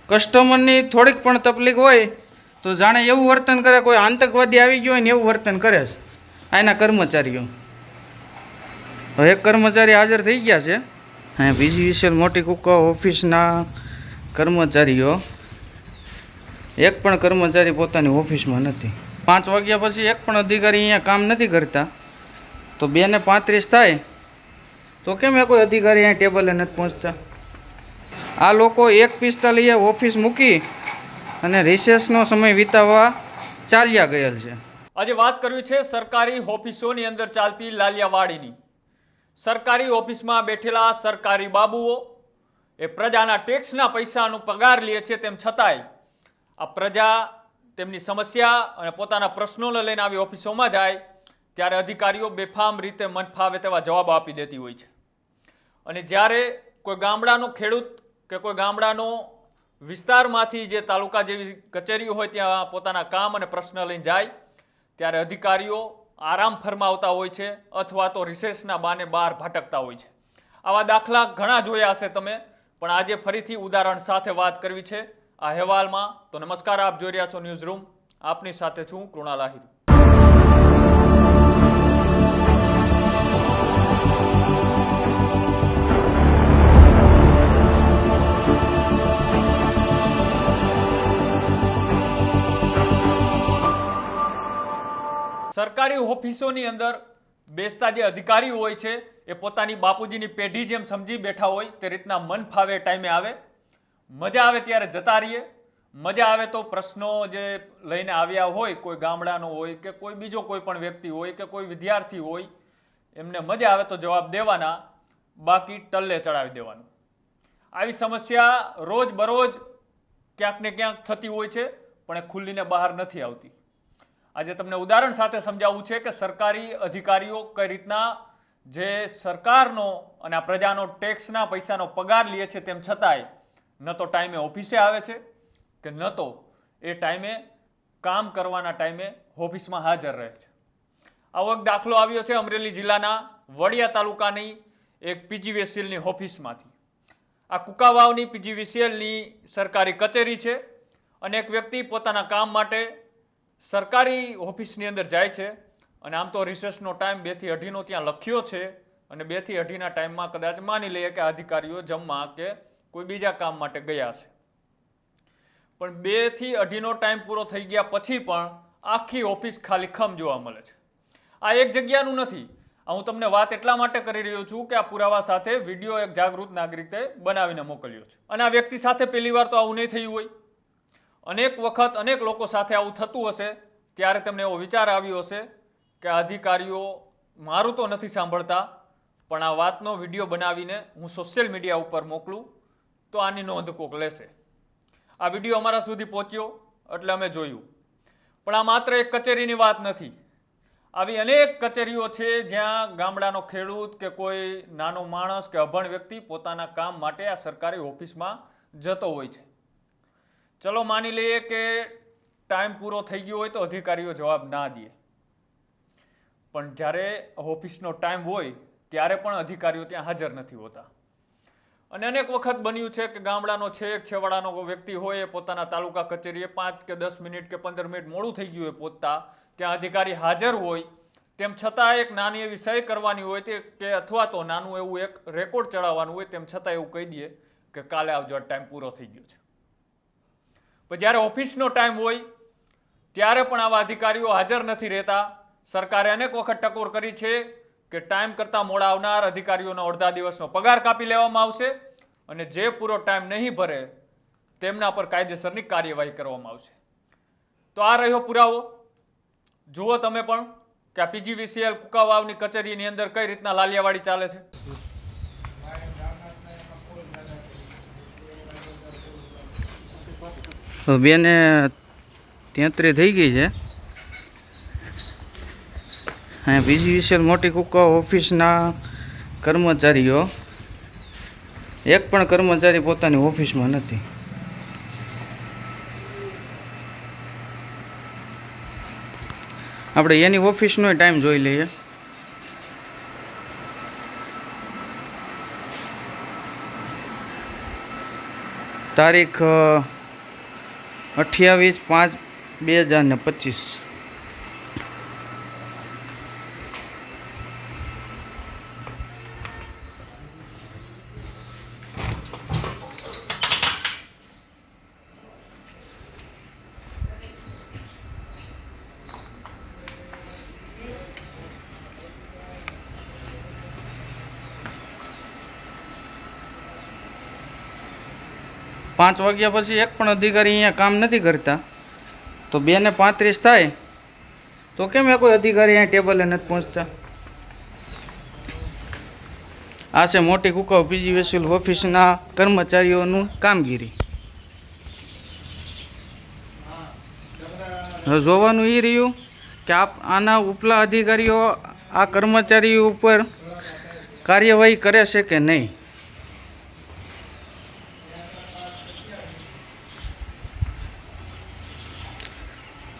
કસ્ટમરની થોડીક પણ તકલીફ હોય તો જાણે એવું વર્તન કરે, કોઈ આતંકવાદી આવી ગયો હોય ને એવું વર્તન કરે છે આના કર્મચારીઓ. હવે એક કર્મચારી હાજર થઈ ગયા છે. અહીંયા પીજીવીસીએલ મોટી કુકા ઓફિસના કર્મચારીઓ, એક પણ કર્મચારી પોતાની ઓફિસમાં નથી. 5 વાગ્યા પછી એક પણ અધિકારી અહીંયા કામ નથી કરતા. તો 2:35 થાય તો કેમ એ કોઈ અધિકારી અહીંયા ટેબલે નથી પહોંચતા? આ લોકો 1:45 ઓફિસ મૂકી અને રિસેસનો સમય વિતાવવા ચાલ્યા ગયેલ છે. આજે વાત કરવી છે સરકારી ઓફિસોની અંદર ચાલતી લાલિયાવાડીની. સરકારી ઓફિસમાં બેઠેલા સરકારી બાબુઓ એ પ્રજાના ટેક્સના પૈસાનો પગાર લે છે, તેમ છતાંય આ પ્રજા તેમની સમસ્યા અને પોતાના પ્રશ્નોને લઈને આવી ઓફિસોમાં જાય ત્યારે અધિકારીઓ બેફામ રીતે મન ફાવે તેવા જવાબ આપી દેતી હોય છે. અને જ્યારે કોઈ ગામડાનો ખેડૂત કે કોઈ ગામડાનો વિસ્તારમાંથી જે તાલુકા જેવી કચેરીઓ હોય ત્યાં પોતાના કામ અને પ્રશ્ન લઈને જાય ત્યારે અધિકારીઓ આરામ ફરમાવતા હોય છે અથવા તો રિસેસના બાને બહાર ભટકતા હોય છે. આવા દાખલા ઘણા જોયા હશે તમે, પણ આજે ફરીથી ઉદાહરણ સાથે વાત કરવી છે આ અહેવાલમાં. તો નમસ્કાર, આપ જોઈ રહ્યા છો ન્યૂઝ રૂમ. આપની સાથે છું કૃણાલ આહિર. સરકારી ઓફિસોની અંદર બેસતા જે અધિકારીઓ હોય છે એ પોતાની બાપુજીની પેઢી જેમ સમજી બેઠા હોય તે રીતના મન ફાવે ટાઈમે આવે, મજા આવે ત્યારે જતા રહીએ. મજા આવે તો પ્રશ્નો જે લઈને આવ્યા હોય, કોઈ ગામડાનો હોય કે કોઈ બીજો કોઈ પણ વ્યક્તિ હોય કે કોઈ વિદ્યાર્થી હોય, એમને મજા આવે તો જવાબ દેવાના, બાકી ટલ્લે ચડાવી દેવાનું. આવી સમસ્યા રોજ બરોજ ક્યાંક ને ક્યાંક થતી હોય છે, પણ એ ખુલ્લીને બહાર નથી આવતી. આજે તમને ઉદાહરણ સાથે સમજાવવું છે કે સરકારી અધિકારીઓ કઈ રીતના જે સરકારનો અને આ પ્રજાનો ટેક્સના પૈસાનો પગાર લે છે, તેમ છતાંય ન તો ટાઈમે ઓફિસે આવે છે કે ન તો એ ટાઈમે કામ કરવાના ટાઈમે ઓફિસમાં હાજર રહે છે. આવો એક દાખલો આવ્યો છે અમરેલી જિલ્લાના વડિયા તાલુકાની એક પીજીવીસીએલની ઓફિસમાંથી. આ કુકાવાવની પીજીવીસીએલની સરકારી કચેરી છે અને એક વ્યક્તિ પોતાના કામ માટે સરકારી ઓફિસની અંદર જાય છે અને આમ તો રિસેસનો ટાઈમ 2 થી 2:30 ત્યાં લખ્યો છે અને 2 થી 2:30ના ટાઈમમાં કદાચ માની લઈએ કે અધિકારીઓ જમવા કે કોઈ બીજા કામ માટે ગયા છે. પણ 2 થી 2:30નો ટાઈમ પૂરો થઈ ગયા પછી પણ આખી ઓફિસ ખાલીખમ જોવા મળે છે. આ એક જગ્યાનું નથી. હું તમને વાત એટલા માટે કરી રહ્યો છું કે આ પુરાવા સાથે વિડીયો એક જાગૃત નાગરિકે બનાવીને મોકલ્યો છે. અને આ વ્યક્તિ સાથે પહેલી વાર તો આવું નહીં થયું હોય. અનેક વખત અનેક લોકો સાથે આવું થતું હશે ત્યારે તમને એવો વિચાર આવ્યો હશે કે અધિકારીઓ મારું તો નથી સાંભળતા, પણ આ વાતનો વિડીયો બનાવીને હું સોશિયલ મીડિયા ઉપર મોકલું તો આની નોંધ કોક લેશે. આ વિડીયો અમારા સુધી પહોંચ્યો એટલે અમે જોયું. પણ આ માત્ર એક કચેરીની વાત નથી. આવી અનેક કચેરીઓ છે જ્યાં ગામડાનો ખેડૂત કે કોઈ નાનો માણસ કે અભણ વ્યક્તિ પોતાના કામ માટે આ સરકારી ઓફિસમાં જતો હોય છે. ચલો માની લઈએ કે ટાઈમ પૂરો થઈ ગયો હોય તો અધિકારીઓ જવાબ ના દે, પણ જ્યારે ઓફિસનો ટાઈમ હોય ત્યારે પણ અધિકારીઓ ત્યાં હાજર નથી હોતા. અને અનેક વખત બન્યું છે કે ગામડાનો છેવાડાનો વ્યક્તિ હોય એ પોતાના તાલુકા કચેરીએ 5 કે 10 મિનિટ કે 15 મિનિટ મોડું થઈ ગયું હોય પહોંચતા, ત્યાં અધિકારી હાજર હોય, તેમ છતાં એક નાની એવી સહી કરવાની હોય કે અથવા તો નાનું એવું એક રેકોર્ડ ચડાવવાનું હોય, તેમ છતાં એવું કહી દે કે કાલે આવજો, ટાઈમ પૂરો થઈ ગયો છે. પણ જ્યારે ઓફિસનો ટાઈમ હોય ત્યારે પણ આવા અધિકારીઓ હાજર નથી રહેતા. સરકારે અનેક વખત ટકોર કરી છે કે ટાઈમ કરતાં મોડા આવનાર અધિકારીઓનો અડધા દિવસનો પગાર કાપી લેવામાં આવશે અને જે પૂરો ટાઈમ નહીં ભરે તેમના પર કાયદેસરની કાર્યવાહી કરવામાં આવશે. તો આ રહ્યો પુરાવો. જુઓ તમે પણ કે આ પીજીવીસીએલ કુકાવાવની કચેરીની અંદર કઈ રીતના લાલિયાવાડી ચાલે છે. તો 2:33 થઈ ગઈ છે. અહીંયા પીજીવીસીએલ મોટી કુકા ઓફિસના કર્મચારીઓ, એક પણ કર્મચારી પોતાની ઓફિસમાં નથી. આપણે એની ઓફિસનો ટાઈમ જોઈ લઈએ. તારીખ 28/5/2025. પાંચ વાગ્યા પછી એક પણ અધિકારી અહીંયા કામ નથી કરતા, તો 2:35 થાય તો કેમ એ કોઈ અધિકારી અહીંયા ટેબલે નથી પહોંચતા? આ છે મોટી કુકાવ પીજી વસૂલ ઓફિસના કર્મચારીઓનું કામગીરી. હવે જોવાનું એ રહ્યું કે આના ઉપલા અધિકારીઓ આ કર્મચારીઓ ઉપર કાર્યવાહી કરે છે કે નહીં.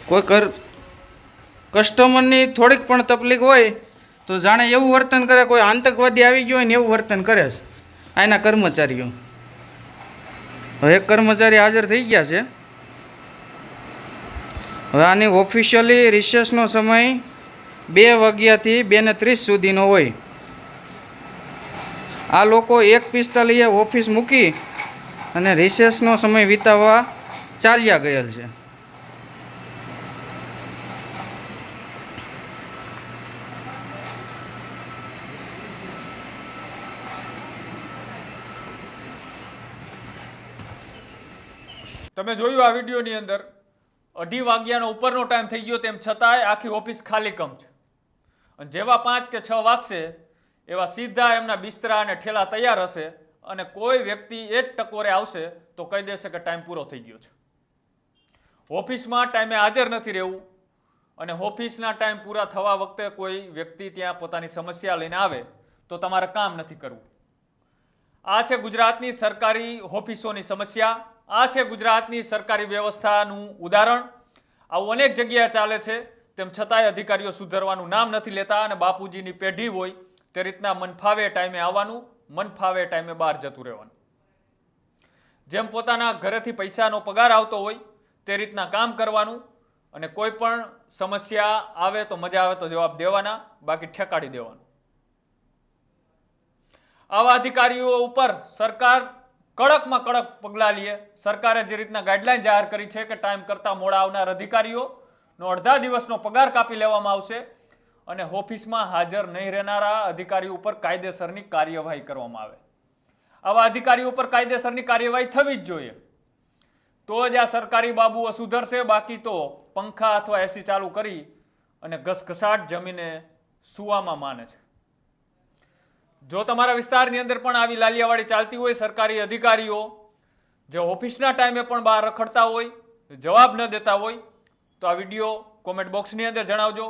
કોઈ કસ્ટમરની થોડીક પણ તકલીફ હોય તો જાણે એવું વર્તન કરે કોઈ આતંકવાદી આવી ગયો હોય ને એવું વર્તન કરે છે આના કર્મચારીઓ. હવે એક કર્મચારી હાજર થઈ ગયા છે. હવે આની ઓફિશિયલી રિસેસનો સમય 2 વાગ્યાથી 2:30 સુધીનો હોય. આ લોકો 1:45 ઓફિસ મૂકી અને રિસેસનો સમય વિતાવવા ચાલ્યા ગયેલ છે. તમે જોયું આ વિડીયોની અંદર 2:30 વાગ્યાનો ઉપરનો ટાઈમ થઈ ગયો, તેમ છતાંય આખી ઓફિસ ખાલી કમ છે. અને જેવા 5 કે 6 વાગશે એવા સીધા એમના બિસ્તરા અને ઠેલા તૈયાર હશે અને કોઈ વ્યક્તિ એ જ ટકોરે આવશે તો કહી દેશે કે ટાઈમ પૂરો થઈ ગયો છે. ઓફિસમાં ટાઈમે હાજર નથી રહેવું અને ઓફિસના ટાઈમ પૂરા થવા વખતે કોઈ વ્યક્તિ ત્યાં પોતાની સમસ્યા લઈને આવે તો તમારે કામ નથી કરવું. આ છે ગુજરાતની સરકારી ઓફિસોની સમસ્યા. આ છે ગુજરાતની સરકારી વ્યવસ્થાનું ઉદાહરણ. આવું અનેક જગ્યાએ ચાલે છે, તેમ છતાંય અધિકારીઓ સુધરવાનું નામ નથી લેતા અને બાપુજીની પેઢી હોય તે રીતના મનફાવે ટાઈમે આવવાનું, મનફાવે ટાઈમે બહાર જતું રહેવાનું. જેમ પોતાના ઘરેથી પૈસાનો પગાર આવતો હોય તે રીતના કામ કરવાનું અને કોઈ પણ સમસ્યા આવે તો મજા આવે તો જવાબ દેવાના, બાકી ઠેકાડી દેવાનું. આવા અધિકારીઓ ઉપર સરકાર કડકમાં કડક પગલાં લે. સરકારે જે રીતના ગાઈડલાઈન જાહેર કરી છે કે ટાઈમ કરતાં મોડા આવનાર અધિકારીઓનો અડધા દિવસનો પગાર કાપી લેવામાં આવશે અને ઓફિસમાં હાજર નહીં રહેનારા અધિકારીઓ ઉપર કાયદેસરની કાર્યવાહી કરવામાં આવે. આવા અધિકારીઓ ઉપર કાયદેસરની કાર્યવાહી થવી જ જોઈએ, તો જ આ સરકારી બાબુઓ સુધરશે. બાકી તો પંખા અથવા એસી ચાલુ કરી અને ઘસઘસાટ જમીને સુવામાં માને છે. જો તમારા વિસ્તારની અંદર પણ આવી લાલિયાવાડી ચાલતી હોય, સરકારી અધિકારીઓ જે ઓફિસના ટાઈમે પણ બહાર રખડતા હોય, જવાબ ન દેતા હોય, તો આ વિડીયો કોમેન્ટ બોક્સની અંદર જણાવજો.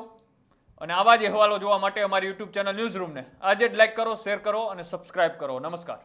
અને આવા જ અહેવાલો જોવા માટે અમારી યુટ્યુબ ચેનલ ન્યૂઝ રૂમને આજે જ લાઈક કરો, શેર કરો અને સબસ્ક્રાઇબ કરો. નમસ્કાર.